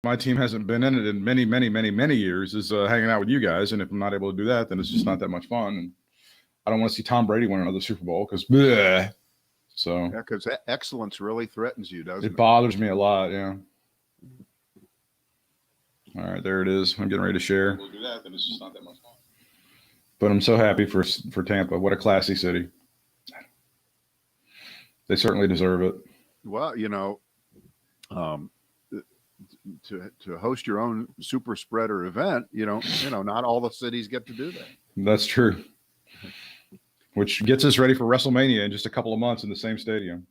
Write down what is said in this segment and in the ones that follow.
my team hasn't been in it in many, many, many, many years is hanging out with you guys. And if I'm not able to do that, then it's just not that much fun. And I don't want to see Tom Brady win another Super Bowl because so yeah, because excellence really threatens you, doesn't it? It bothers me a lot. Yeah. All right, there it is. I'm getting ready to share. We'll do that, then it's just not that much fun. But I'm so happy for Tampa. What a classy city. They certainly deserve it. Well, to host your own super spreader event, not all the cities get to do that. That's true. Which gets us ready for WrestleMania in just a couple of months in the same stadium.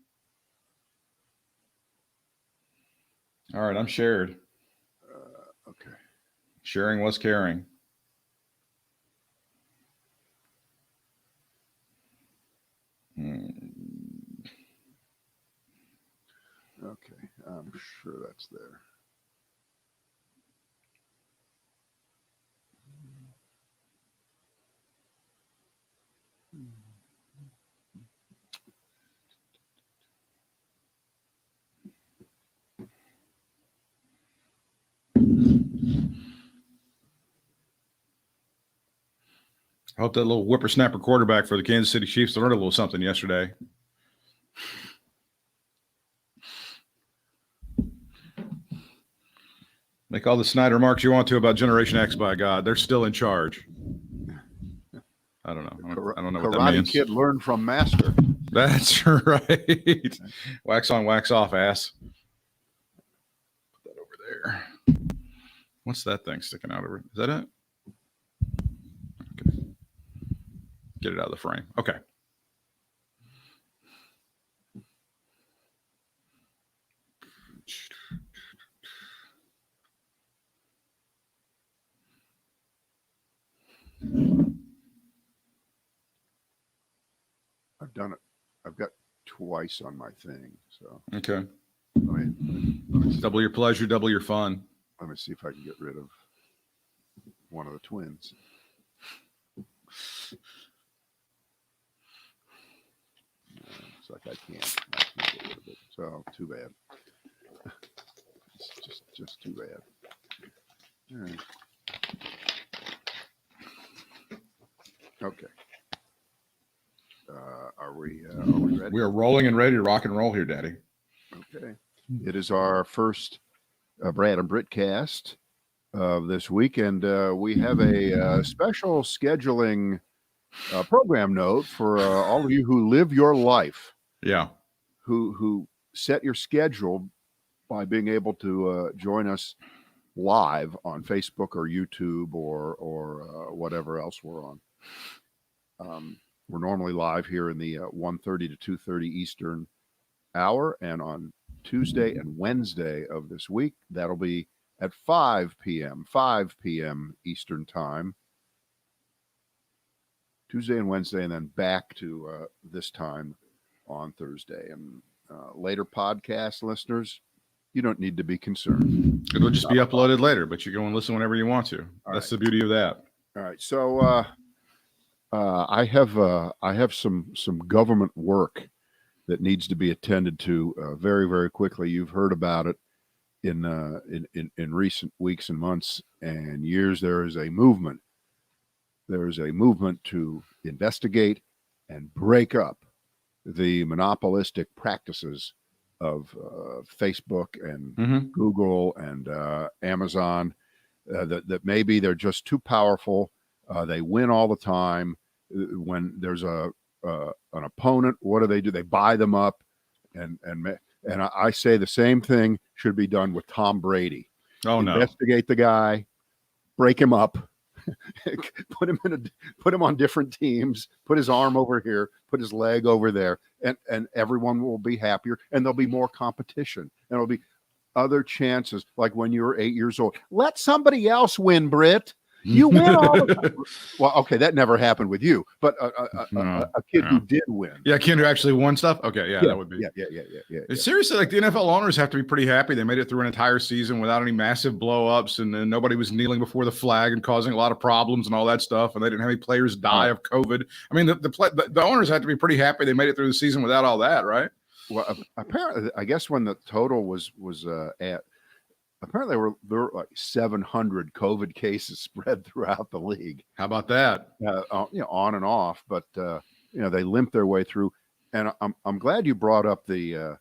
All right, I'm shared. Okay. Sharing was caring. Okay, I'm sure that's there. I hope that little whippersnapper quarterback for the Kansas City Chiefs learned a little something yesterday. Make all the snide remarks you want to about Generation X, by God. They're still in charge. I don't know. I don't know what that means. Karate Kid learned from master. That's right. Wax on, wax off, ass. Put that over there. What's that thing sticking out over? Is that it? Okay. Get it out of the frame. Okay. I've done it. I've got twice on my thing. So okay. Let me double your pleasure, double your fun. Let me see if I can get rid of one of the twins. Looks like I can't get rid of it. So too bad. It's just too bad. All right. Okay. Are we ready? We are rolling and ready to rock and roll here, Daddy. Okay. It is our first Brad and Britt cast of this week, and we have a special scheduling program note for all of you who live your life. Yeah. Who set your schedule by being able to join us live on Facebook or YouTube or whatever else we're on. We're normally live here in the 1:30 to 2:30 Eastern hour, and on Tuesday and Wednesday of this week, that'll be at 5 p.m. Eastern time. Tuesday and Wednesday, and then back to this time on Thursday. And later podcast listeners, you don't need to be concerned. It'll just be uploaded later, but you go and listen whenever you want to. That's the beauty of that. All right. So I have some government work that needs to be attended to very, very quickly. You've heard about it in recent weeks and months and years. There is a movement. There is a movement to investigate and break up the monopolistic practices of Facebook and Google and Amazon. That maybe they're just too powerful. They win all the time. When there's an opponent, what do? They buy them up, and I say the same thing should be done with Tom Brady. Oh no! Investigate the guy, break him up, put him on different teams, put his arm over here, put his leg over there, and everyone will be happier, and there'll be more competition, and there'll be other chances. Like when you were 8 years old, let somebody else win, Britt. You win all the time. Well, okay, that never happened with you, but a kid who did win. Yeah, a kid who actually won stuff. Okay, yeah, that would be. Yeah. Seriously, like the NFL owners have to be pretty happy. They made it through an entire season without any massive blow-ups, and nobody was kneeling before the flag and causing a lot of problems and all that stuff, and they didn't have any players die of COVID. I mean, the owners had to be pretty happy they made it through the season without all that, right? Well, apparently, I guess when the total was at apparently there were like 700 COVID cases spread throughout the league. How about that? On and off, but they limped their way through. And I'm glad you brought up the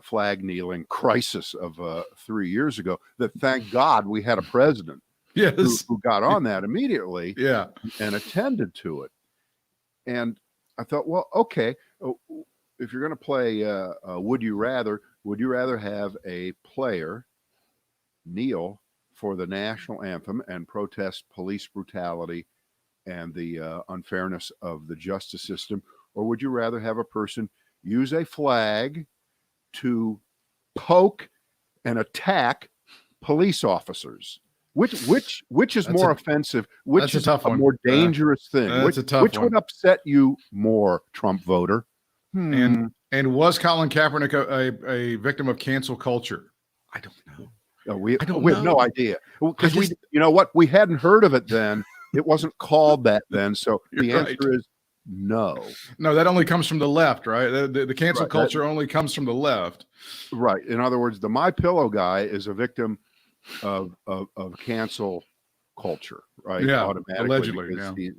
flag kneeling crisis of 3 years ago. That thank God we had a president who got on that immediately, and attended to it. And I thought, well, okay, if you're going to play, would you rather have a player kneel for the national anthem and protest police brutality and the unfairness of the justice system, or would you rather have a person use a flag to poke and attack police officers? Which is more offensive? Which is a more dangerous thing? Which would upset you more, Trump voter? And was Colin Kaepernick a victim of cancel culture? I don't know. We have no idea, because we hadn't heard of it then. It wasn't called that then. So the answer is no. No, that only comes from the left, right? The cancel culture only comes from the left. Right. In other words, the My Pillow guy is a victim of cancel culture, right? Yeah, automatically, allegedly,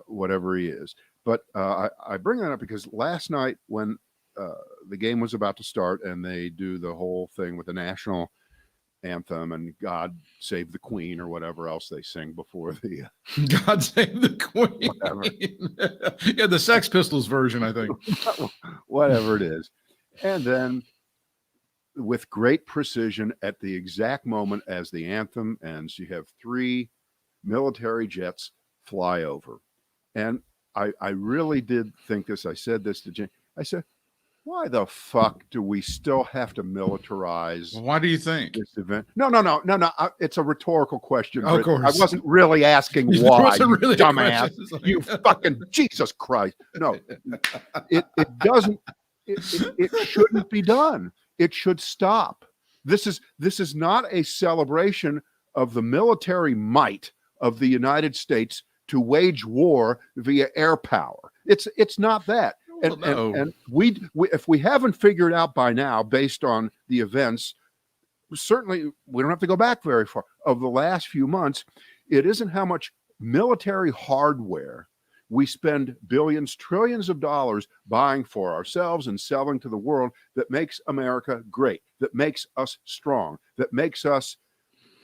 whatever he is. But I bring that up because last night when the game was about to start and they do the whole thing with the national anthem and God Save the Queen or whatever else they sing before the God Save the Queen. Yeah, the Sex Pistols version, I think. Whatever it is. And then with great precision at the exact moment as the anthem ends, you have 3 military jets fly over. And I really did think this. I said this to Jane. I said, why the fuck do we still have to militarize? Why do you think this event? No. It's a rhetorical question. Of course. I wasn't really asking why, you dumbass. You fucking Jesus Christ. No, it doesn't. It shouldn't be done. It should stop. This is not a celebration of the military might of the United States to wage war via air power. It's not that. And we if we haven't figured out by now, based on the events, certainly we don't have to go back very far, of the last few months, it isn't how much military hardware we spend billions, trillions of dollars buying for ourselves and selling to the world that makes America great, that makes us strong, that makes us,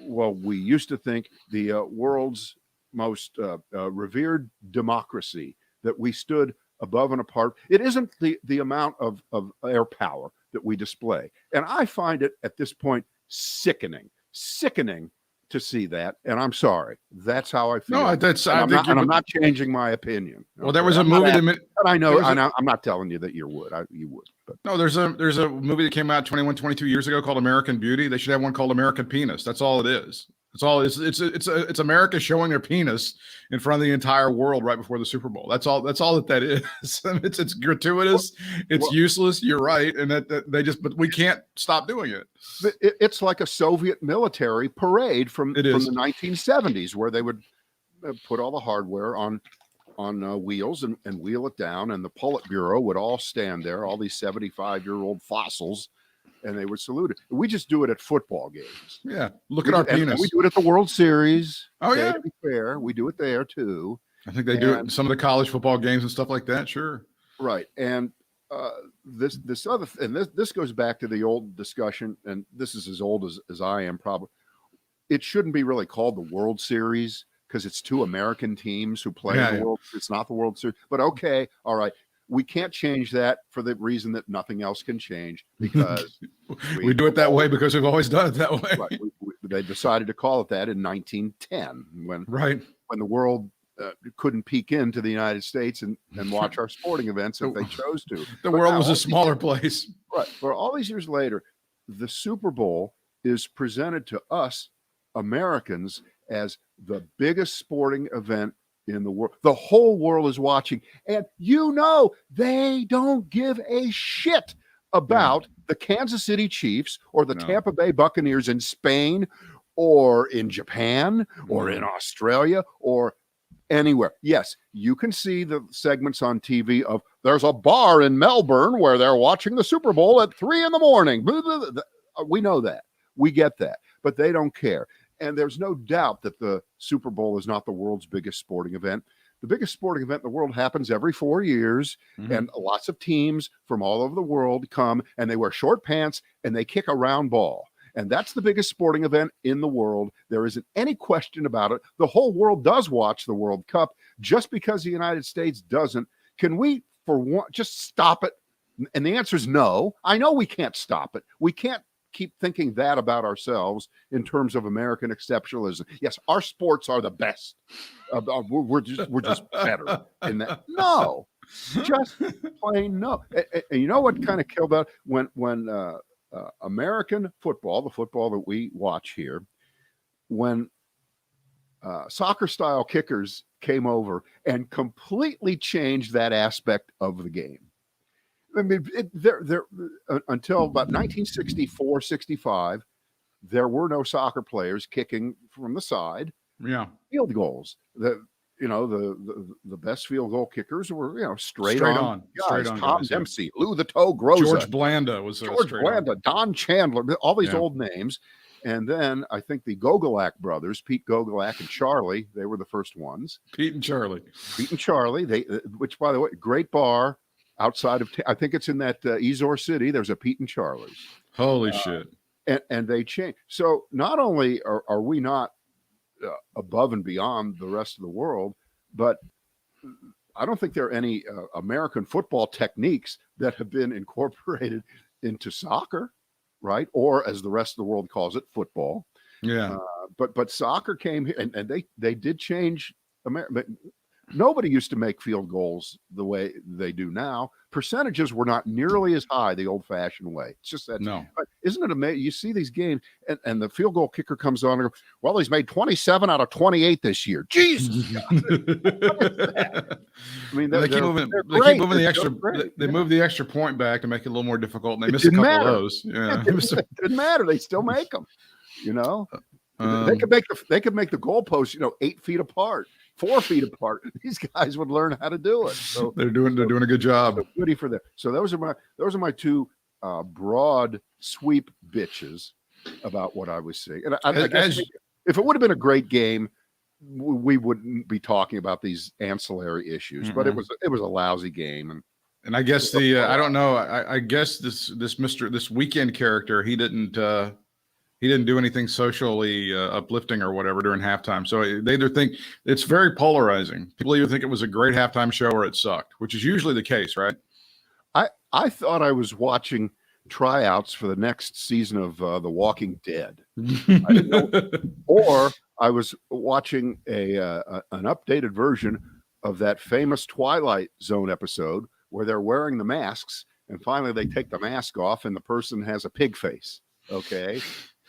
well, we used to think the world's most revered democracy, that we stood above and apart. It isn't the amount of air power that we display. And I find it at this point sickening to see that. And I'm sorry. That's how I feel. No, I'm not changing my opinion. Well, there was a movie that I know. I'm not telling you that you would. You would. But. No, there's a movie that came out 22 years ago called American Beauty. They should have one called American Penis. That's all it is. It's all it's America showing their penis in front of the entire world right before the Super Bowl. That's all that is. It's gratuitous. It's useless. You're right, and but we can't stop doing it. It's like a Soviet military parade from the 1970s, where they would put all the hardware on wheels and wheel it down, and the Politburo would all stand there, all these 75-year-old fossils. And they would salute it. We just do it at football games. Yeah, look at our penis. And we do it at the World Series. Oh yeah, to be fair, we do it there too. I think they do it in some of the college football games and stuff like that. Sure, right. And this other and this goes back to the old discussion, and this is as old as I am probably. It shouldn't be really called the World Series because it's 2 American teams who play in the World. It's not the World Series, but okay, all right. We can't change that for the reason that nothing else can change, because we do it that way because we've always done it that way. Right. They decided to call it that in 1910 when the world couldn't peek into the United States and watch our sporting events if they chose to. The world was a smaller place. Right. For all these years later, the Super Bowl is presented to us Americans as the biggest sporting event in the world. The whole world is watching, and they don't give a shit about the Kansas City Chiefs or the Tampa Bay Buccaneers in Spain or in Japan or in Australia or anywhere. Yes, you can see the segments on TV of there's a bar in Melbourne where they're watching the Super Bowl at 3 a.m. We know that. We get that. But they don't care. And there's no doubt that the Super Bowl is not the world's biggest sporting event. The biggest sporting event in the world happens every 4 years, and lots of teams from all over the world come, and they wear short pants, and they kick a round ball. And that's the biggest sporting event in the world. There isn't any question about it. The whole world does watch the World Cup. Just because the United States doesn't, can we, for one, just stop it? And the answer is no. I know we can't stop it. We can't keep thinking that about ourselves in terms of American exceptionalism. Yes, our sports are the best. We're just better in that. No, just plain no. And you know what kind of killed that? When American football, the football that we watch here, when soccer-style kickers came over and completely changed that aspect of the game. I mean, until about 1964, 65, there were no soccer players kicking from the side. Yeah, field goals. The best field goal kickers were straight on guys. Tom Dempsey, Lou the Toe Groza, George Blanda was George Blanda, Don Chandler, all these old names. And then I think the Gogolak brothers, Pete Gogolak and Charlie, they were the first ones. Pete and Charlie, they, which by the way, great bar. Outside of, I think it's in that Ysor City. There's a Pete and Charlie's. Holy shit! And they change. So not only are we not above and beyond the rest of the world, but I don't think there are any American football techniques that have been incorporated into soccer, right? Or as the rest of the world calls it, football. Yeah. But soccer came here, and they did change America. Nobody used to make field goals the way they do now. Percentages were not nearly as high the old-fashioned way. It's just that. No. But isn't it amazing? You see these games, and the field goal kicker comes on and goes, well, he's made 27 out of 28 this year. Jesus. I mean, they keep moving the extra. They move the extra point back to make it a little more difficult, and they miss a couple of those. Yeah. It didn't matter. They still make them. They could make the goalposts 8 feet apart. 4 feet apart. These guys would learn how to do it. So they're doing a good job. So goody for them. So those are my two broad sweep bitches about what I was seeing. And I guess if it would have been a great game, we wouldn't be talking about these ancillary issues. But it was a lousy game. And I guess I don't know. I guess this weekend character, he didn't do anything socially uplifting or whatever during halftime. So they either think it's very polarizing. People either think it was a great halftime show or it sucked, which is usually the case, right? I thought I was watching tryouts for the next season of The Walking Dead. I didn't know, or I was watching an updated version of that famous Twilight Zone episode where they're wearing the masks and finally they take the mask off and the person has a pig face. Okay.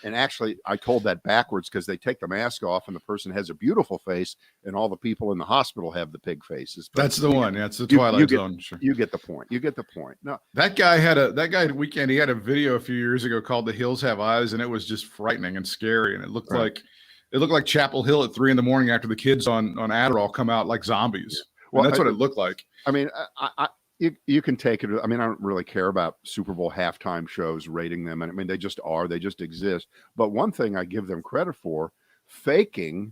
And actually, I told that backwards because they take the mask off and the person has a beautiful face and all the people in the hospital have the pig faces. But that's the one. Yeah, it's the Twilight Zone. Sure. You get the point. No, that guy weekend, he had a video a few years ago called The Hills Have Eyes, and it was just frightening and scary. And it looked like Chapel Hill at 3 a.m. after the kids on Adderall come out like zombies. Yeah. Well, that's what it looked like. I mean, You can take it. I mean, I don't really care about Super Bowl halftime shows, rating them. I mean, they just exist. But one thing I give them credit for, faking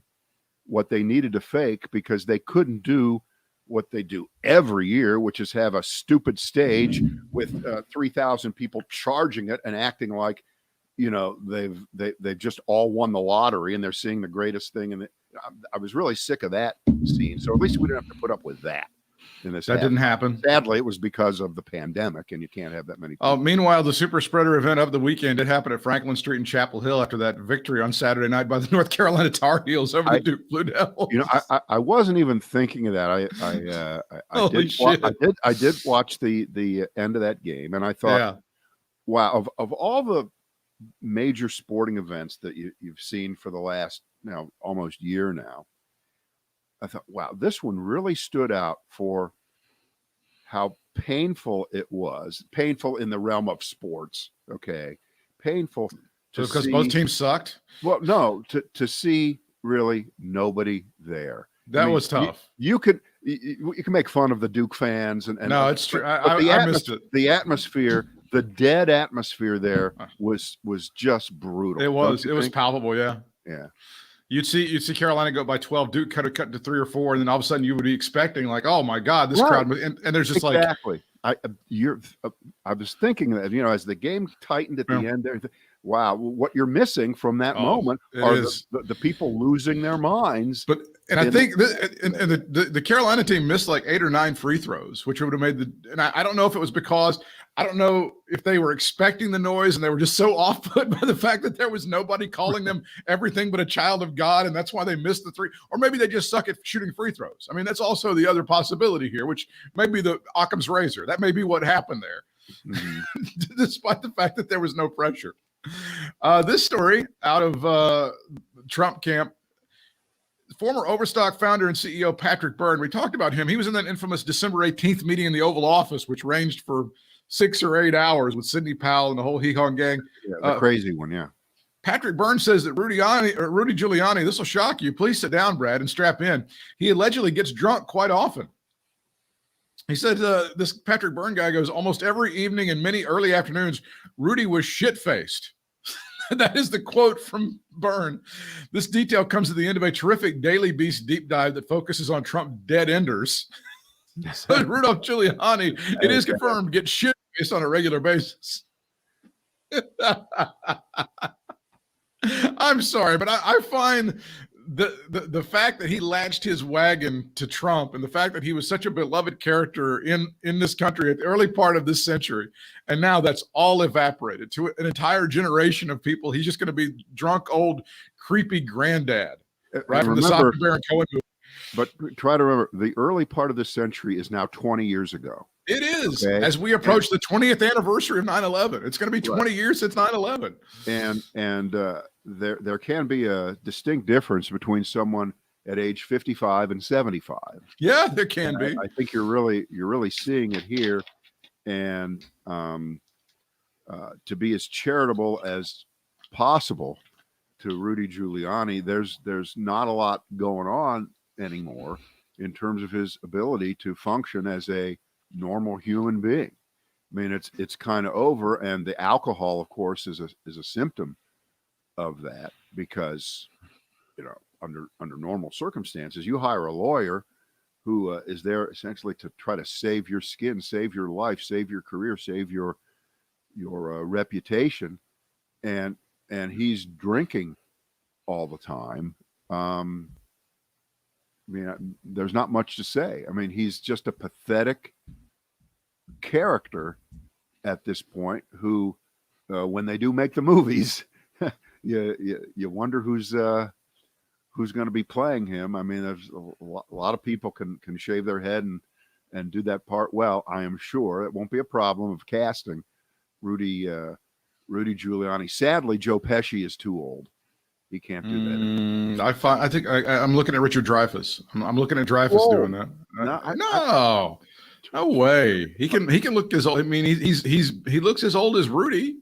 what they needed to fake because they couldn't do what they do every year, which is have a stupid stage with 3,000 people charging it and acting like, they've just all won the lottery and they're seeing the greatest thing. And I was really sick of that scene. So at least we didn't have to put up with that. That didn't happen. Sadly, it was because of the pandemic, and you can't have that many people. Meanwhile, the super spreader event of the weekend did happen at Franklin Street in Chapel Hill after that victory on Saturday night by the North Carolina Tar Heels over the Duke Blue Devils. I wasn't even thinking of that. I did watch the end of that game, and I thought, wow, of all the major sporting events that you've seen for the last almost year now, I thought, wow, this one really stood out for how painful it was. Painful in the realm of sports, okay? Painful because both teams sucked? Well, no, to see really nobody there. That was tough. You can make fun of the Duke fans and no, it's true. I missed it. The atmosphere the dead atmosphere there was just brutal. It was palpable. Yeah. Yeah. You'd see Carolina go by 12. Duke cut to 3 or 4, and then all of a sudden you would be expecting like, oh my God, this crowd, and there's just exactly. I was thinking that, as the game tightened at the end there, wow, what you're missing from that moment are the people losing their minds. But I think the Carolina team missed like 8 or 9 free throws, which would have made and I don't know if it was because I don't know if they were expecting the noise and they were just so off put by the fact that there was nobody calling them everything but a child of God, and that's why they missed the 3, or maybe they just suck at shooting free throws. I mean, that's also the other possibility here, which may be the Occam's razor. That may be what happened there, despite the fact that there was no pressure. This story out of Trump camp. Former Overstock founder and CEO Patrick Byrne, we talked about him. He was in that infamous December 18th meeting in the Oval Office, which ranged for 6 or 8 hours with Sidney Powell and the whole Hee-Haw gang. Yeah, the crazy one, yeah. Patrick Byrne says that Rudy Giuliani, this will shock you. Please sit down, Brad, and strap in. He allegedly gets drunk quite often. He said this Patrick Byrne guy goes, almost every evening and many early afternoons, Rudy was shit-faced. That is the quote from Byrne. This detail comes at the end of a terrific Daily Beast deep dive that focuses on Trump dead enders. So Rudolph Giuliani, it is confirmed, gets shit-faced on a regular basis. I'm sorry, but I find the fact that he latched his wagon to Trump and the fact that he was such a beloved character in this country at the early part of this century, and now that's all evaporated to an entire generation of people. He's just going to be drunk, old, creepy granddad, right? From the Sacha Baron Cohen movie. But try to remember, the early part of this century is now 20 years ago. It is. Okay? As we approach the 20th anniversary of 9/11. It's going to be 20 years since 9/11. And there can be a distinct difference between someone at age 55 and 75. Yeah, there can be. I think you're really seeing it here. And to be as charitable as possible to Rudy Giuliani, there's not a lot going on anymore in terms of his ability to function as a normal human being. I mean, it's kind of over, and the alcohol, of course, is a symptom of that, because under normal circumstances, you hire a lawyer who is there essentially to try to save your skin, save your life, save your career, save your reputation, and he's drinking all the time. I mean, there's not much to say. I mean, he's just a pathetic character at this point who, when they do make the movies, you wonder who's going to be playing him. I mean, there's a lot of people can shave their head and do that part well. I am sure it won't be a problem of casting Rudy Giuliani. Sadly, Joe Pesci is too old. He can't do that. I think I'm looking at Richard Dreyfuss. I'm looking at Dreyfuss doing that. No way. He can look as old. I mean, he looks as old as Rudy.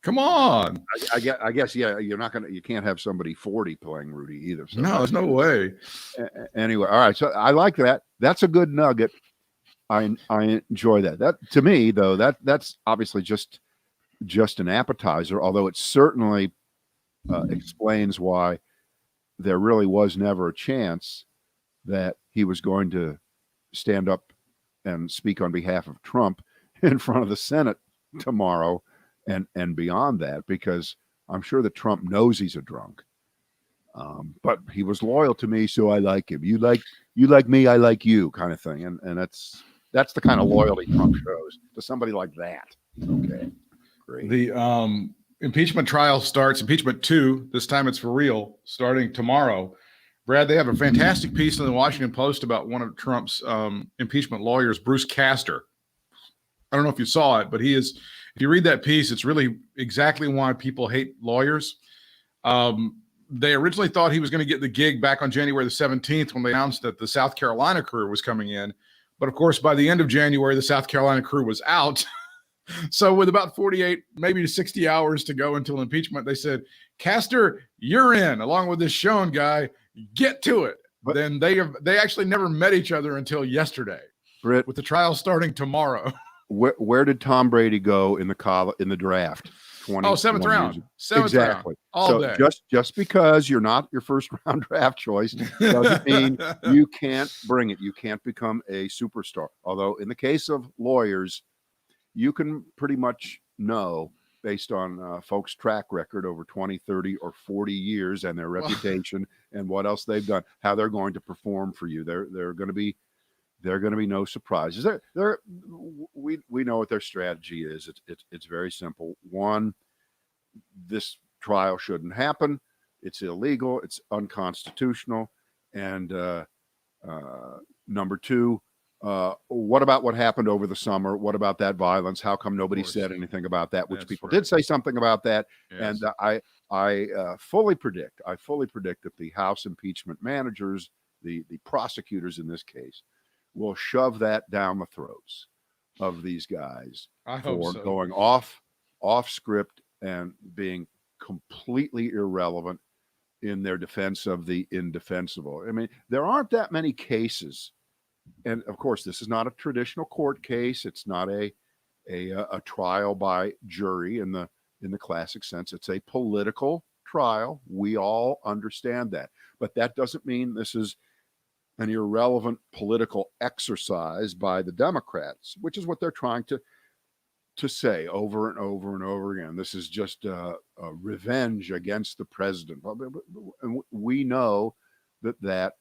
Come on. I guess yeah. You can't have somebody 40 playing Rudy either. So. No, there's no way. Anyway, all right. So I like that. That's a good nugget. I enjoy that. That, to me, though, that's obviously just an appetizer. Although it certainly explains why there really was never a chance that he was going to stand up and speak on behalf of Trump in front of the Senate tomorrow and beyond that, because I'm sure that Trump knows he's a drunk. But he was loyal to me, so I like him. You like me, I like you, kind of thing. And that's the kind of loyalty Trump shows to somebody like that. Okay, great. The impeachment trial starts, impeachment 2, this time it's for real, starting tomorrow. Brad, they have a fantastic piece in the Washington Post about one of Trump's impeachment lawyers, Bruce Castor. I don't know if you saw it, but he is, if you read that piece, it's really exactly why people hate lawyers. They originally thought he was going to get the gig back on January the 17th when they announced that the South Carolina crew was coming in. But of course, by the end of January, the South Carolina crew was out. So with about 48, maybe 60 hours to go until impeachment, they said, Castor, you're in, along with this Schoen guy, get to it. But then they actually never met each other until yesterday, Britt, with the trial starting tomorrow. where did Tom Brady go in the draft? 7th round. 7th exactly. round. All day. Just because you're not your first round draft choice doesn't mean you can't bring it. You can't become a superstar. Although in the case of lawyers, you can pretty much know based on folks' track record over 20, 30, or 40 years and their reputation and what else they've done, how they're going to perform for you. They're going to be no surprises. We know what their strategy is. It's very simple. One, this trial shouldn't happen. It's illegal. It's unconstitutional. And number two, what about what happened over the summer? What about that violence? How come nobody said anything about that? Which people did say something about that. Yes. And I fully predict that the House impeachment managers, the prosecutors in this case, will shove that down the throats of these guys for going off script and being completely irrelevant in their defense of the indefensible. I mean, there aren't that many cases, and of course, this is not a traditional court case. It's not a trial by jury in the classic sense. It's a political trial. We all understand that, but that doesn't mean this is an irrelevant political exercise by the Democrats, which is what they're trying to say over and over and over again. This is just a revenge against the president. And we know that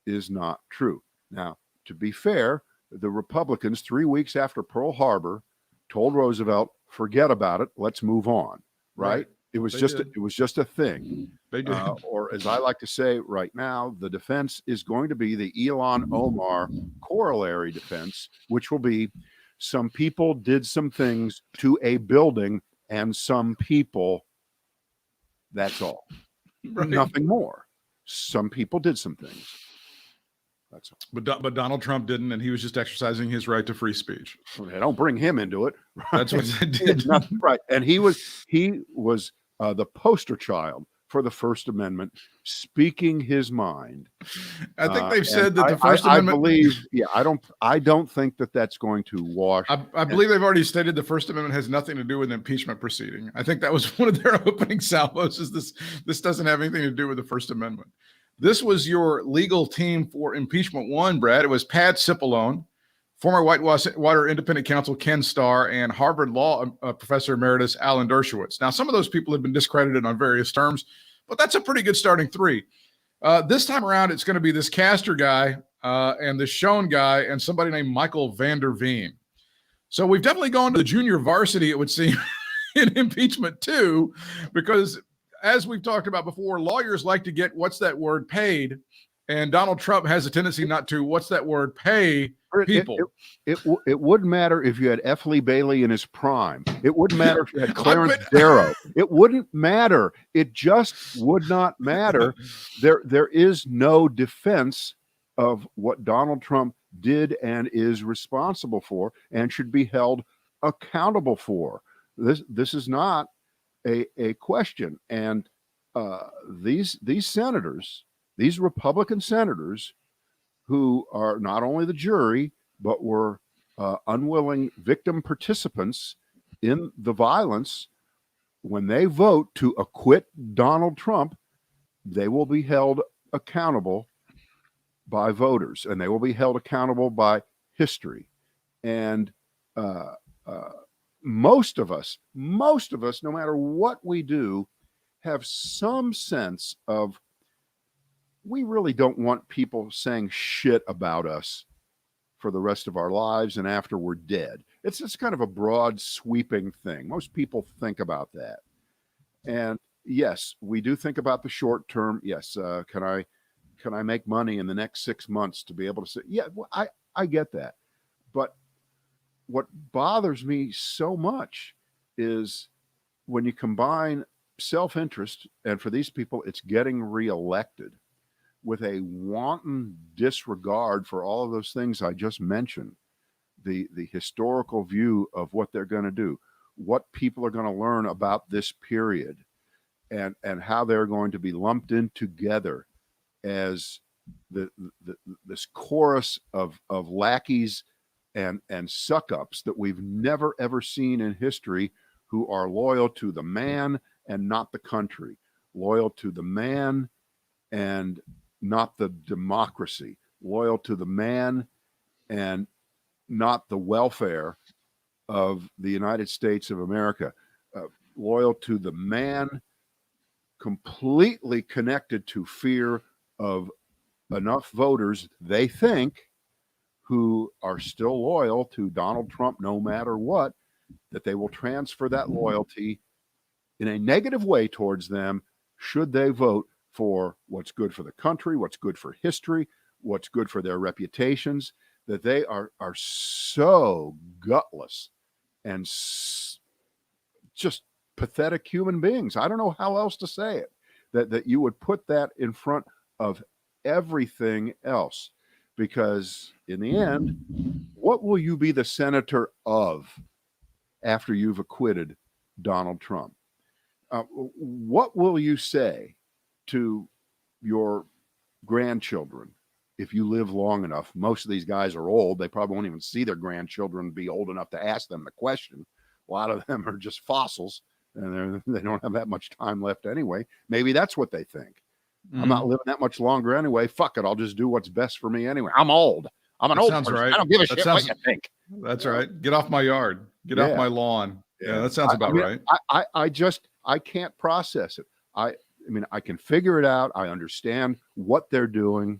is not true. Now, to be fair, the Republicans, 3 weeks after Pearl Harbor, told Roosevelt, forget about it, let's move on, right? It was just a thing. They did. Or as I like to say right now, the defense is going to be the Ilhan Omar corollary defense, which will be some people did some things to a building and some people, that's all. Right. Nothing more. Some people did some things. That's all. But Donald Trump didn't, and he was just exercising his right to free speech. They don't bring him into it. Right? That's what they did. Right. And he was the poster child for the First Amendment, speaking his mind. I think they've said that the First Amendment. I don't think that that's going to wash. I believe they've already stated the First Amendment has nothing to do with impeachment proceeding. I think that was one of their opening salvos. Is this doesn't have anything to do with the First Amendment. This was your legal team for impeachment one, Brad. It was Pat Cipollone, former Whitewater Independent Counsel Ken Starr, and Harvard Law Professor Emeritus Alan Dershowitz. Now, some of those people have been discredited on various terms, but that's a pretty good starting three. This time around, it's going to be this Castor guy and this Schoen guy and somebody named Michael Vander Veen. So we've definitely gone to the junior varsity, it would seem, in impeachment too, because as we've talked about before, lawyers like to get what's that word paid, and Donald Trump has a tendency not to what's that word pay people. It wouldn't matter if you had F. Lee Bailey in his prime. It wouldn't matter if you had Clarence Darrow. It wouldn't matter. It just would not matter. There is no defense of what Donald Trump did and is responsible for and should be held accountable for. This is not a question. And these senators, these Republican senators, who are not only the jury, but were unwilling victim participants in the violence, when they vote to acquit Donald Trump, they will be held accountable by voters, and they will be held accountable by history. And most of us, no matter what we do, have some sense of, we really don't want people saying shit about us for the rest of our lives and after we're dead. It's just kind of a broad, sweeping thing. Most people think about that. And yes, we do think about the short term. Yes, can I make money in the next 6 months to be able to say, yeah, well, I get that. But what bothers me so much is when you combine self-interest, and for these people, it's getting reelected, with a wanton disregard for all of those things I just mentioned, the historical view of what they're going to do, what people are going to learn about this period, and how they're going to be lumped in together as this chorus of lackeys and suck-ups that we've never, ever seen in history, who are loyal to the man and not the country, loyal to the man and not the democracy, loyal to the man and not the welfare of the United States of America, loyal to the man, completely connected to fear of enough voters, they think, who are still loyal to Donald Trump no matter what, that they will transfer that loyalty in a negative way towards them should they vote for what's good for the country, what's good for history, what's good for their reputations, that they are so gutless and just pathetic human beings. I don't know how else to say it, that you would put that in front of everything else, because in the end, what will you be the senator of after you've acquitted Donald Trump? What will you say to your grandchildren if you live long enough? Most of these guys are old. They probably won't even see their grandchildren be old enough to ask them the question. A lot of them are just fossils, and they don't have that much time left anyway. Maybe that's what they think. I'm not living that much longer anyway. Fuck it. I'll just do what's best for me anyway. I'm old. I'm an old person. Right. I don't give a shit what you think. That's right. Get off my yard. Get off my lawn. Yeah, that sounds about right. I can't process it. I mean, I can figure it out. I understand what they're doing.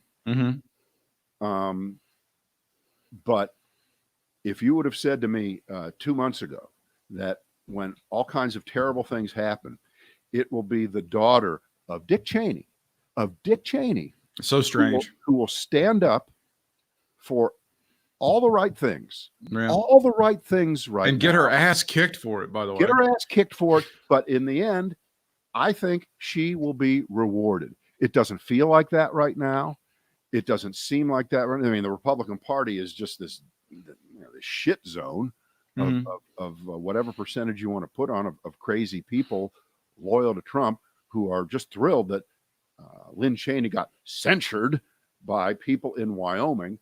But if you would have said to me 2 months ago that when all kinds of terrible things happen, it will be the daughter of Dick Cheney, so strange, who will stand up for all the right things, and get her ass kicked for it, by the way. Get her ass kicked for it. But in the end, I think she will be rewarded. It doesn't feel like that right now. It doesn't seem like that. I mean, the Republican Party is just this shit zone of whatever percentage you want to put on of crazy people loyal to Trump, who are just thrilled that Lynn Cheney got censured by people in Wyoming.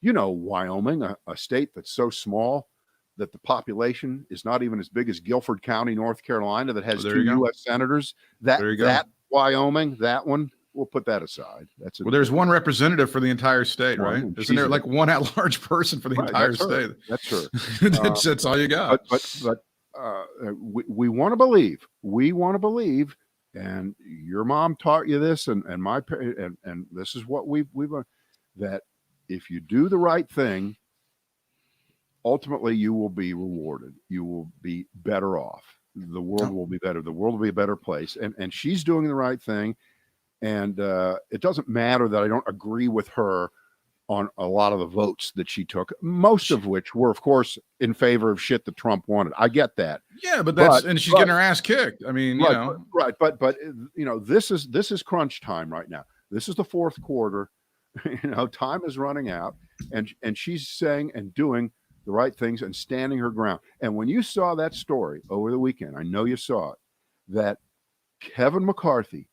You know, Wyoming, a state that's so small that the population is not even as big as Guilford County, North Carolina, that has 2 U.S. senators. That Wyoming, that one, we'll put that aside. There's one representative for the entire state, right? Isn't there like one at-large person for the entire state? That's her. That's all you got. But we want to believe. We want to believe. And your mom taught you this, and my and this is what we've that if you do the right thing, ultimately you will be rewarded. You will be better off. The world will be better. The world will be a better place. And she's doing the right thing. And it doesn't matter that I don't agree with her on a lot of the votes that she took, most of which were, of course, in favor of shit that Trump wanted. I get that. Yeah, but she's getting her ass kicked. I mean, you know. Right. But you know, this is crunch time right now. This is the fourth quarter. You know, time is running out, and she's saying and doing the right things and standing her ground. And when you saw that story over the weekend, I know you saw it, that Kevin McCarthy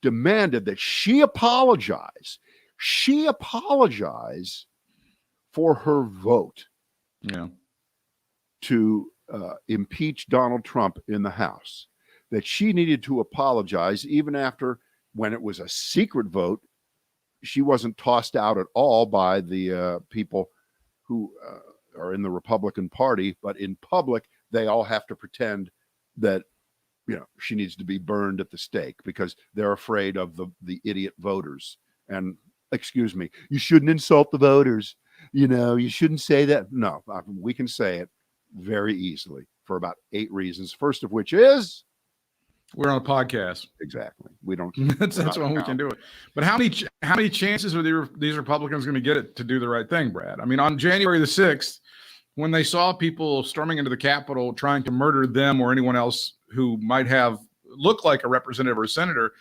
demanded that she apologize. She apologized for her vote to impeach Donald Trump in the House, that she needed to apologize even after, when it was a secret vote, she wasn't tossed out at all by the people who are in the Republican Party, but in public, they all have to pretend that, you know, she needs to be burned at the stake because they're afraid of the idiot voters. And excuse me, you shouldn't insult the voters. You know, you shouldn't say that. No, we can say it very easily for about 8 reasons. First of which is we're on a podcast. Exactly. We don't. that's when we can do it. But how many chances are these Republicans going to get it to do the right thing, Brad? I mean, on January the 6th, when they saw people storming into the Capitol trying to murder them or anyone else who might have looked like a representative or a senator,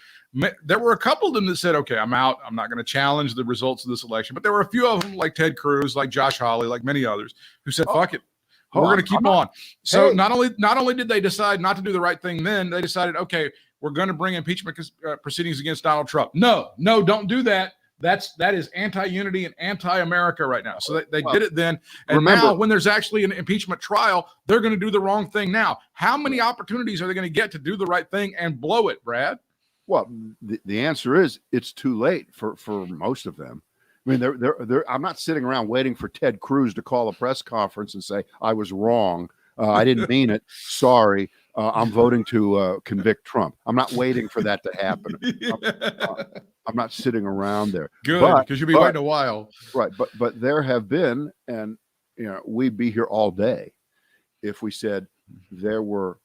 there were a couple of them that said, okay, I'm out. I'm not going to challenge the results of this election. But there were a few of them like Ted Cruz, like Josh Hawley, like many others who said, fuck it. We're going to keep on. So not only did they decide not to do the right thing then, they decided, okay, we're going to bring impeachment proceedings against Donald Trump. No, don't do that. that is anti-unity and anti-America right now. So they did it then. And remember, now when there's actually an impeachment trial, they're going to do the wrong thing now. How many opportunities are they going to get to do the right thing and blow it, Brad? Well, the answer is it's too late for most of them. I mean, I'm not sitting around waiting for Ted Cruz to call a press conference and say, I was wrong. I didn't mean it. Sorry. I'm voting to convict Trump. I'm not waiting for that to happen. I'm not sitting around there. Good, because you'll be waiting a while. Right. But there have been, and we'd be here all day if we said there were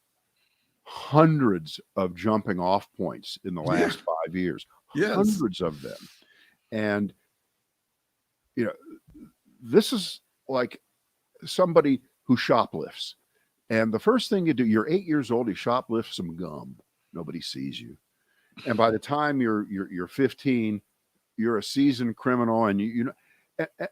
hundreds of jumping off points in the last 5 years. Yes. Hundreds of them. And this is like somebody who shoplifts. And the first thing you do, you're 8 years old, you shoplift some gum. Nobody sees you. And by the time you're 15, you're a seasoned criminal, and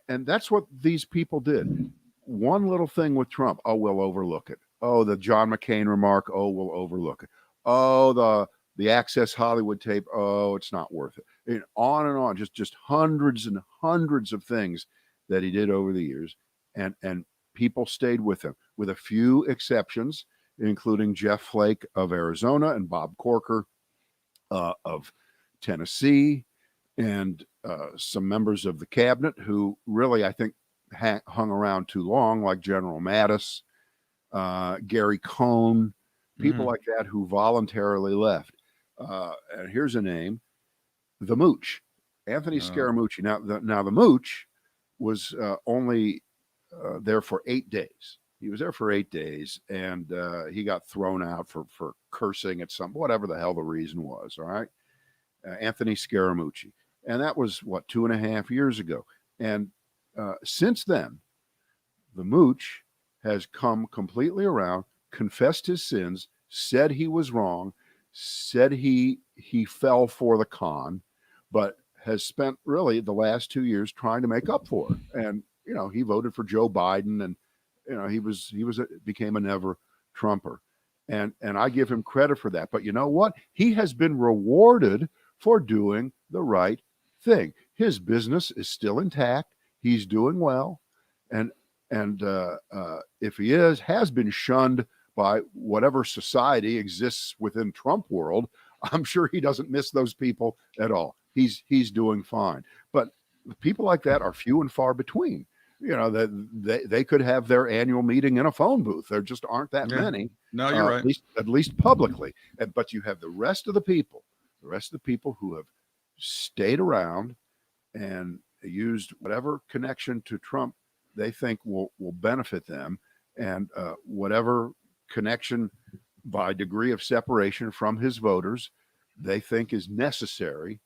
and that's what these people did. One little thing with Trump, oh, we'll overlook it. Oh, the John McCain remark, oh, we'll overlook it. Oh, the Access Hollywood tape, oh, it's not worth it. And on, just hundreds and hundreds of things that he did over the years, and people stayed with him, with a few exceptions, including Jeff Flake of Arizona and Bob Corker of Tennessee, and some members of the cabinet who really, I think, hung around too long, like General Mattis, Gary Cohn, people like that who voluntarily left. And here's a name, the Mooch, Anthony Scaramucci. Now the Mooch was only there for 8 days. He was there for 8 days, and he got thrown out for cursing at whatever the hell the reason was. All right, Anthony Scaramucci, and that was 2.5 years ago. And since then, the Mooch has come completely around, confessed his sins, said he was wrong, said he fell for the con, but has spent really the last 2 years trying to make up for it. And he voted for Joe Biden, and he became a never Trumper, and I give him credit for that. But you know what? He has been rewarded for doing the right thing. His business is still intact. He's doing well, and if he has been shunned by whatever society exists within Trump world, I'm sure he doesn't miss those people at all. He's doing fine. But people like that are few and far between. That they could have their annual meeting in a phone booth. There just aren't that many. No, you're right. At least publicly. But you have the rest of the people who have stayed around and used whatever connection to Trump they think will benefit them, and whatever connection by degree of separation from his voters they think is necessary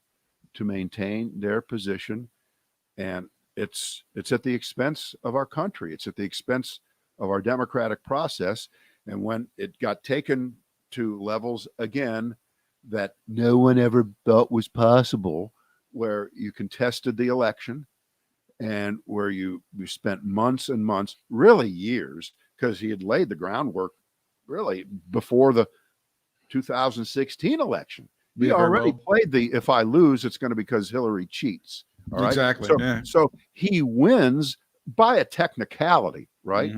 to maintain their position. And it's at the expense of our country. It's at the expense of our democratic process. And when it got taken to levels again that no one ever thought was possible, where you contested the election and where you spent months and months, really years, because he had laid the groundwork really before the 2016 election. He already played the "if I lose, it's going to be because Hillary cheats." All right? Exactly. So he wins by a technicality, right?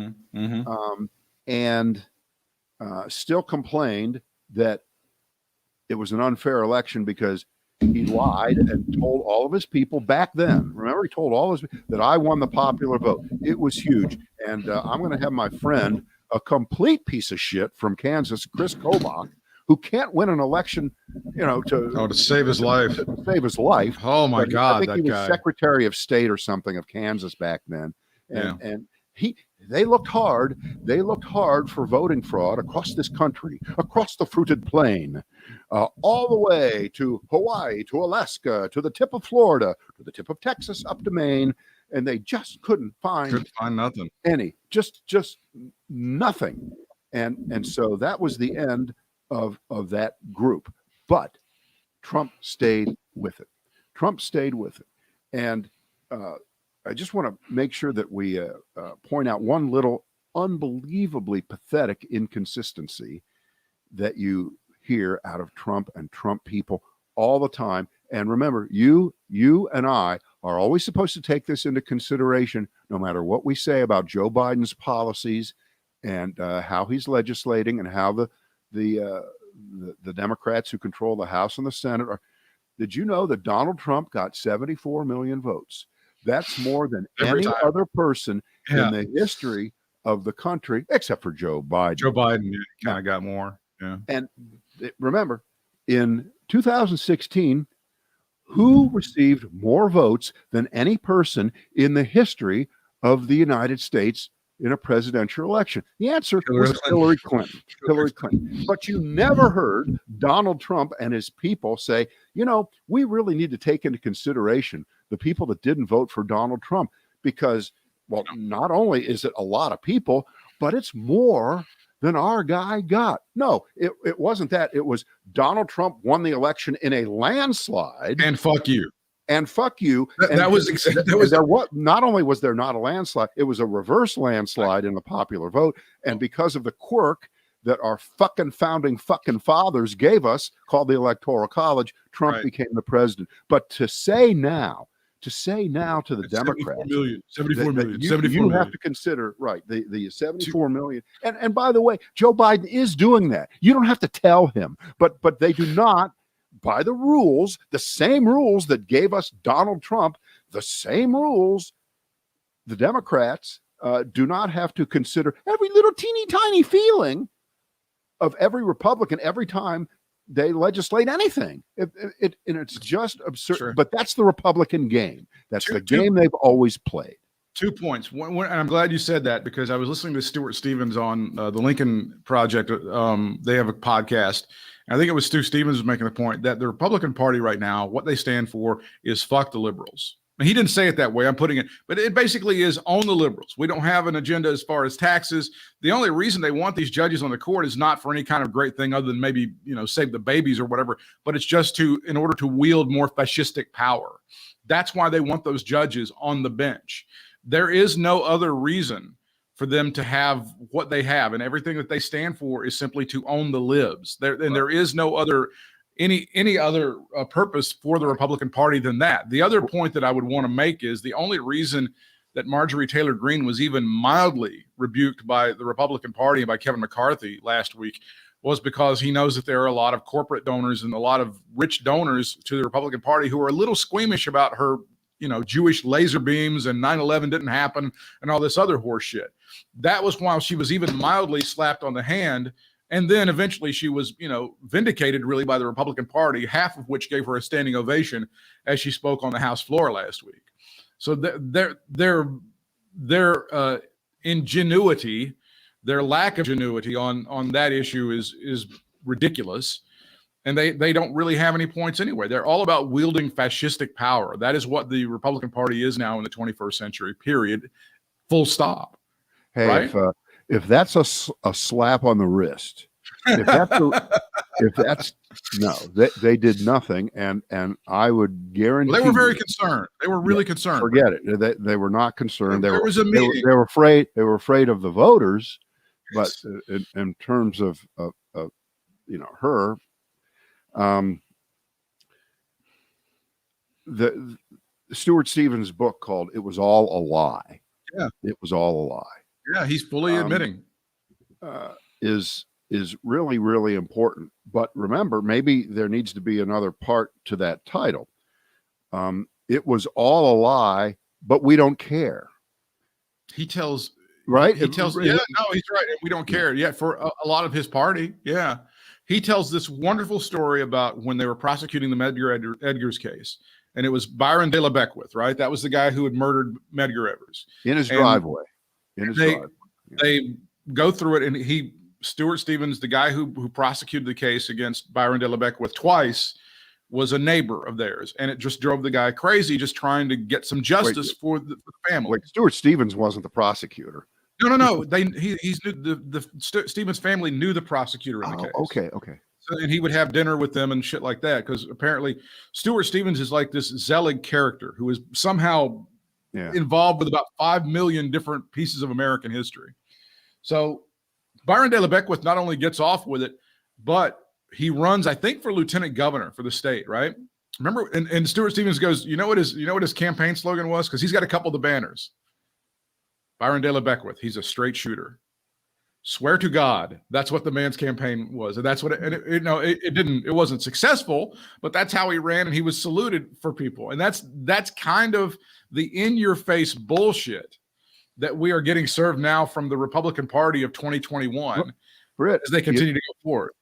And still complained that it was an unfair election because he lied and told all of his people back then. Remember, he told all his that I won the popular vote. It was huge. And I'm going to have my friend, a complete piece of shit from Kansas, Chris Kobach, who can't win an election, to save his life. To save his life. Oh my God, I think he was Secretary of State or something of Kansas back then, and they looked hard. They looked hard for voting fraud across this country, across the fruited plain, all the way to Hawaii, to Alaska, to the tip of Florida, to the tip of Texas, up to Maine, and they just couldn't find nothing. Just nothing, and so that was the end of that group. But Trump stayed with it. And I just want to make sure that we point out one little unbelievably pathetic inconsistency that you hear out of Trump and Trump people all the time. And remember, you and I are always supposed to take this into consideration, no matter what we say about Joe Biden's policies and how he's legislating and how the Democrats who control the House and the Senate are. Did you know that Donald Trump got 74 million votes? That's more than any other person in the history of the country, except for Joe Biden. Joe Biden kind of got more. Yeah. And remember, in 2016, who received more votes than any person in the history of the United States in a presidential election? The answer was Hillary Clinton. Hillary Clinton. But you never heard Donald Trump and his people say, we really need to take into consideration the people that didn't vote for Donald Trump, because, well, not only is it a lot of people, but it's more than our guy got. No, it wasn't that. It was Donald Trump won the election in a landslide. And fuck you. And fuck you. Not only was there not a landslide, it was a reverse landslide in the popular vote. And because of the quirk that our fucking founding fucking fathers gave us, called the Electoral College, Trump became the president. But to say now to the Democrats, 74 million. You have to consider, the 74 million. And by the way, Joe Biden is doing that. You don't have to tell him, but they do not, by the rules, the same rules that gave us Donald Trump, the same rules, the Democrats do not have to consider every little teeny tiny feeling of every Republican every time they legislate anything. And it's just absurd. Sure. But that's the Republican game. That's the game they've always played. 2 points. One, and I'm glad you said that, because I was listening to Stuart Stevens on the Lincoln Project. They have a podcast. I think it was Stu Stevens was making the point that the Republican Party right now, what they stand for is fuck the liberals. And he didn't say it that way. I'm putting it, but it basically is own the liberals. We don't have an agenda as far as taxes. The only reason they want these judges on the court is not for any kind of great thing other than maybe, save the babies or whatever, but it's just in order to wield more fascistic power. That's why they want those judges on the bench. There is no other reason for them to have what they have, and everything that they stand for is simply to own the libs. There is no other any other purpose for the Republican Party than that. The other point that I would want to make is the only reason that Marjorie Taylor Greene was even mildly rebuked by the Republican Party and by Kevin McCarthy last week was because he knows that there are a lot of corporate donors and a lot of rich donors to the Republican Party who are a little squeamish about her, Jewish laser beams and 9/11 didn't happen and all this other horse shit. That was why she was even mildly slapped on the hand. And then eventually she was, vindicated really by the Republican Party, half of which gave her a standing ovation as she spoke on the House floor last week. So their ingenuity, their lack of ingenuity on that issue is ridiculous. And they don't really have any points anyway. They're all about wielding fascistic power. That is what the Republican Party is now in the 21st century, period. Full stop. Hey, right? If that's a slap on the wrist, if that's no, they did nothing, and I would guarantee they were very concerned. They were really concerned. Forget it. They were not concerned. There was a meeting. They were afraid. They were afraid of the voters, but in terms of her, the Stuart Stevens' book called "It Was All a Lie." Yeah, it was all a lie. Yeah, he's fully admitting is really, really important. But remember, maybe there needs to be another part to that title. It was all a lie, but we don't care. He tells right. He tells he's right. We don't care. Yeah, for a lot of his party. Yeah, he tells this wonderful story about when they were prosecuting the Medgar Evers case. And it was Byron De La Beckwith, right? That was the guy who had murdered Medgar Evers in his driveway. They go through it, and Stuart Stevens, the guy who prosecuted the case against Byron De La Beckwith twice, was a neighbor of theirs, and it just drove the guy crazy, just trying to get some justice for the family. Wait, Stuart Stevens wasn't the prosecutor. No. The Stevens family knew the prosecutor in the case. Okay. So, and he would have dinner with them and shit like that, because apparently Stuart Stevens is like this Zelig character who is somehow involved with about 5 million different pieces of American history. So Byron De La Beckwith not only gets off with it, but he runs, I think, for lieutenant governor for the state, right? Remember, and Stuart Stevens goes, you know what his campaign slogan was? Because he's got a couple of the banners. Byron De La Beckwith, he's a straight shooter. Swear to God, that's what the man's campaign was, and that's what it wasn't successful, but that's how he ran, and he was saluted for people, and that's kind of the in-your-face bullshit that we are getting served now from the Republican Party of 2021, Britt, as they continue to go forward.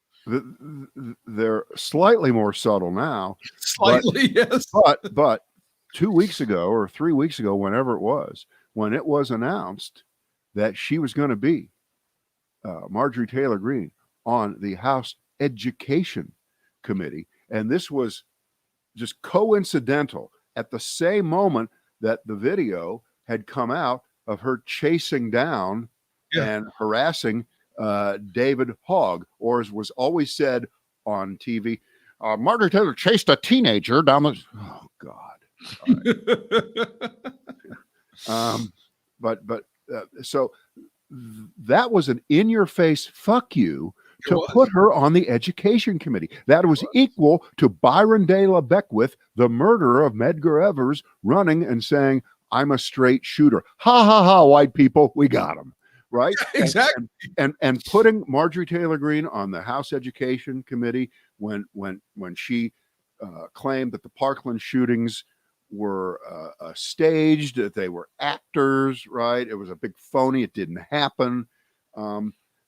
They're slightly more subtle now. Slightly, yes. But 2 weeks ago or 3 weeks ago, whenever it was, when it was announced that she was going to be Marjorie Taylor Greene on the House Education Committee, and this was just coincidental at the same moment that the video had come out of her chasing down and harassing David Hogg, or as was always said on TV, Marjorie Taylor chased a teenager down the. Oh God! So that was an in-your-face fuck you to put her on the Education Committee. That was equal to Byron De La Beckwith, the murderer of Medgar Evers, running and saying, "I'm a straight shooter." Ha ha ha! White people, we got him. Right? Exactly. And putting Marjorie Taylor Greene on the House Education Committee when she claimed that the Parkland shootings were staged, that they were actors, right? It was a big phony. It didn't happen.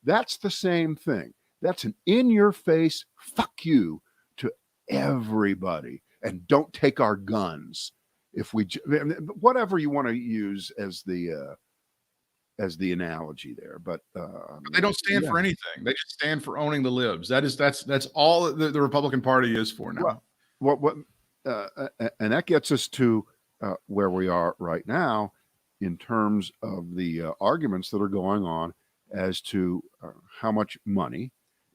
That's the same thing. That's an in-your-face fuck you to everybody. And don't take our guns. If we, whatever you want to use as the analogy there, but they don't stand for anything. They just stand for owning the libs. That's all the Republican Party is for now. And that gets us to where we are right now in terms of the arguments that are going on as to how much money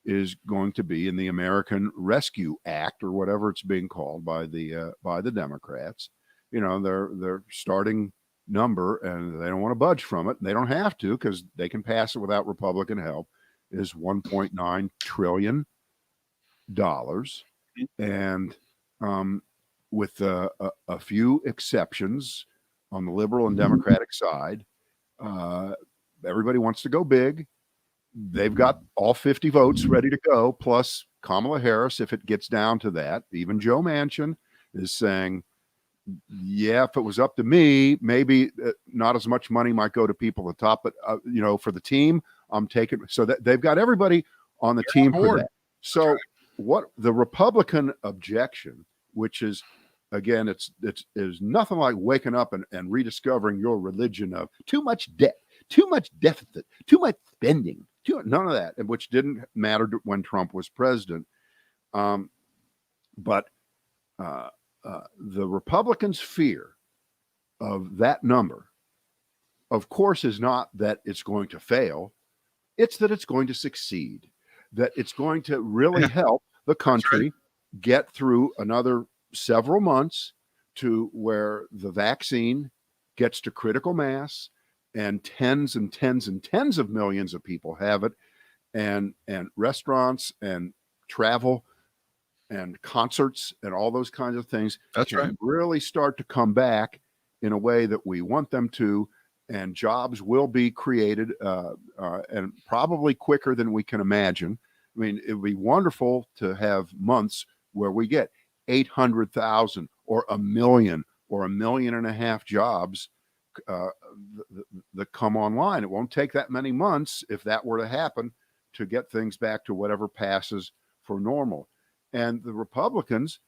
is going to be in the American Rescue Act, or whatever it's being called by the Democrats. You know, their starting number, and they don't want to budge from it. They don't have to, because they can pass it without Republican help, is $1.9 trillion. And with a few exceptions on the liberal and Democratic side, everybody wants to go big. They've got all 50 votes ready to go, plus Kamala Harris, if it gets down to that. Even Joe Manchin is saying, yeah, if it was up to me, maybe not as much money might go to people at the top, but for the team, I'm taking. So that they've got everybody on the team for that. So what the Republican objection, which is, again, it's nothing like waking up and rediscovering your religion of too much debt, too much deficit, too much spending, none of that, which didn't matter when Trump was president. But the Republicans' fear of that number, of course, is not that it's going to fail. It's that it's going to succeed, that it's going to really help the country get through another several months to where the vaccine gets to critical mass and tens and tens and tens of millions of people have it, and restaurants and travel and concerts and all those kinds of things really start to come back in a way that we want them to, and jobs will be created and probably quicker than we can imagine. I mean, it would be wonderful to have months where we get 800,000 or 1 million or 1.5 million jobs that come online. It won't take that many months, if that were to happen, to get things back to whatever passes for normal. And the Republicans,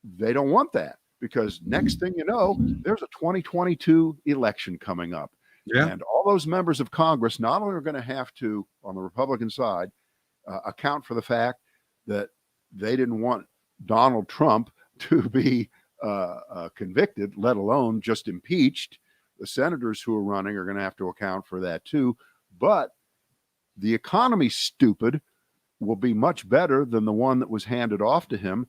they don't want that, because next thing you know, there's a 2022 election coming up. Yeah. And all those members of Congress not only are going to have to, on the Republican side, account for the fact that they didn't want Donald Trump to be convicted, let alone just impeached. The senators who are running are going to have to account for that too. But the economy's stupid will be much better than the one that was handed off to him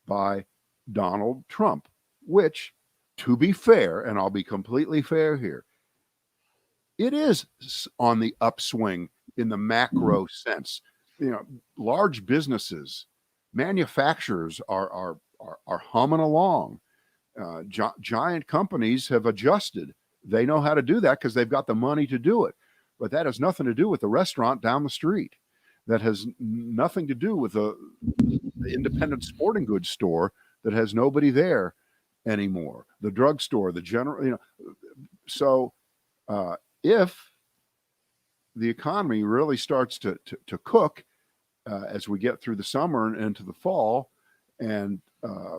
by Donald Trump, which, to be fair, and I'll be completely fair here, it is on the upswing in the macro sense. You know, large businesses, manufacturers are are humming along. Giant companies have adjusted. They know how to do that because they've got the money to do it. But that has nothing to do with the restaurant down the street. That has nothing to do with the independent sporting goods store that has nobody there anymore. The drugstore, the general, So if the economy really starts to cook as we get through the summer and into the fall, and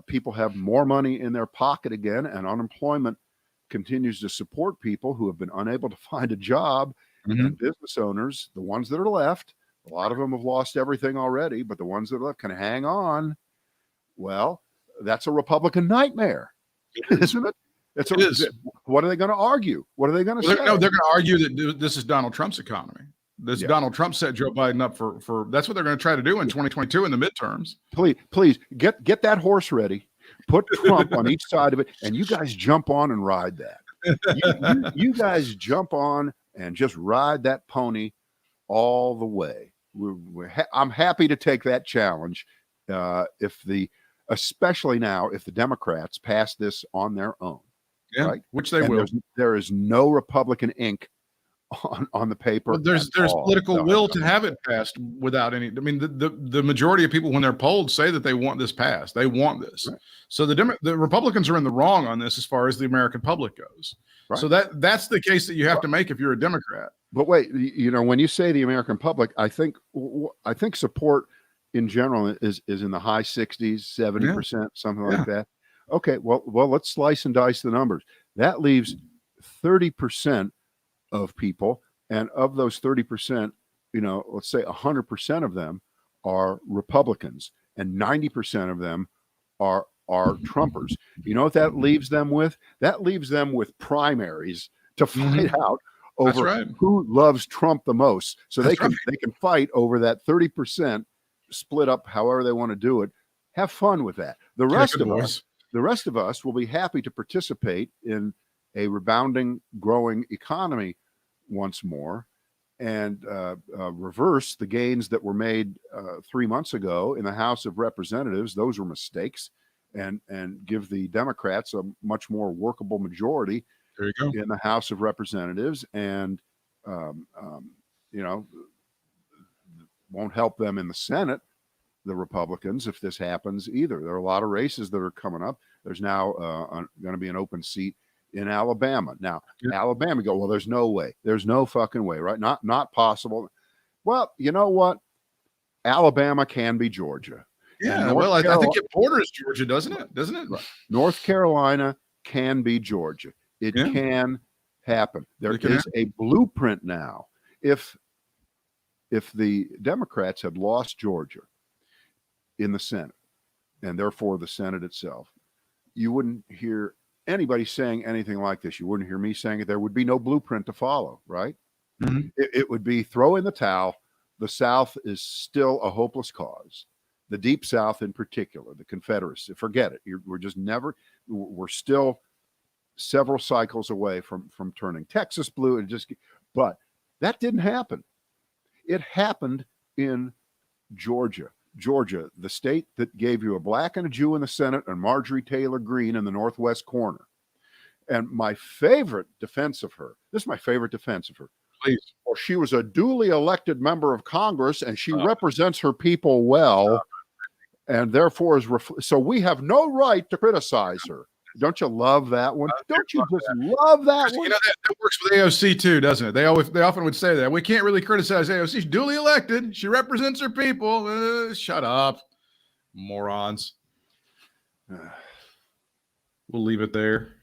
people have more money in their pocket again, and unemployment continues to support people who have been unable to find a job, and business owners, the ones that are left, a lot of them have lost everything already, but the ones that are left can hang on. Well, that's a Republican nightmare, isn't it? What are they going to argue? What are they going to say? No, they're going to argue that this is Donald Trump's economy. Donald Trump set Joe Biden up for that's what they're going to try to do in 2022 in the midterms. Please get that horse ready. Put Trump on each side of it, and you guys jump on and ride that. You guys jump on and just ride that pony all the way. I'm happy to take that challenge. Especially now, if the Democrats pass this on their own, right? Which they will. There is no Republican ink on the paper. Well, there's political will to have it passed without any. I mean, the majority of people, when they're polled, say that they want this passed. They want this. Right. So the Republicans are in the wrong on this as far as the American public goes. Right. So that's the case that you have to make if you're a Democrat. But wait, when you say the American public, I think support in general is in the high 60s, 70%, something like that. Okay, well, let's slice and dice the numbers. That leaves 30% of people, and of those 30%, let's say 100% of them are Republicans, and 90% of them are Trumpers. You know what that leaves them with? That leaves them with primaries to fight out over who loves Trump the most. So they can fight over that 30%. Split up however they want to do it. Have fun with that. The rest of us will be happy to participate in a rebounding, growing economy once more, and reverse the gains that were made 3 months ago in the House of Representatives. Those were mistakes, and give the Democrats a much more workable majority in the House of Representatives, and won't help them in the Senate, the Republicans, if this happens either. There are a lot of races that are coming up. There's now going to be an open seat in Alabama. Now, Alabama go, well, there's no way. There's no fucking way, right? Not possible. Well, you know what? Alabama can be Georgia. Yeah, well, I think it borders Georgia, doesn't it? Right. North Carolina can be Georgia. It can happen. There is a blueprint now. If the Democrats had lost Georgia in the Senate, and therefore the Senate itself, you wouldn't hear anybody saying anything like this. You wouldn't hear me saying it. There would be no blueprint to follow, right? It would be throw in the towel. The South is still a hopeless cause. The Deep South in particular, the Confederacy, forget it. We're still several cycles away from turning Texas blue. But that didn't happen. It happened in Georgia. Georgia, the state that gave you a black and a Jew in the Senate and Marjorie Taylor Greene in the northwest corner. And my favorite defense of her, Please. Well, she was a duly elected member of Congress, and she represents her people well, and therefore so we have no right to criticize her. Don't you love that one? Don't you just love that one? That works with AOC too, doesn't it? They often would say that. We can't really criticize AOC. She's duly elected. She represents her people. Shut up, morons. We'll leave it there.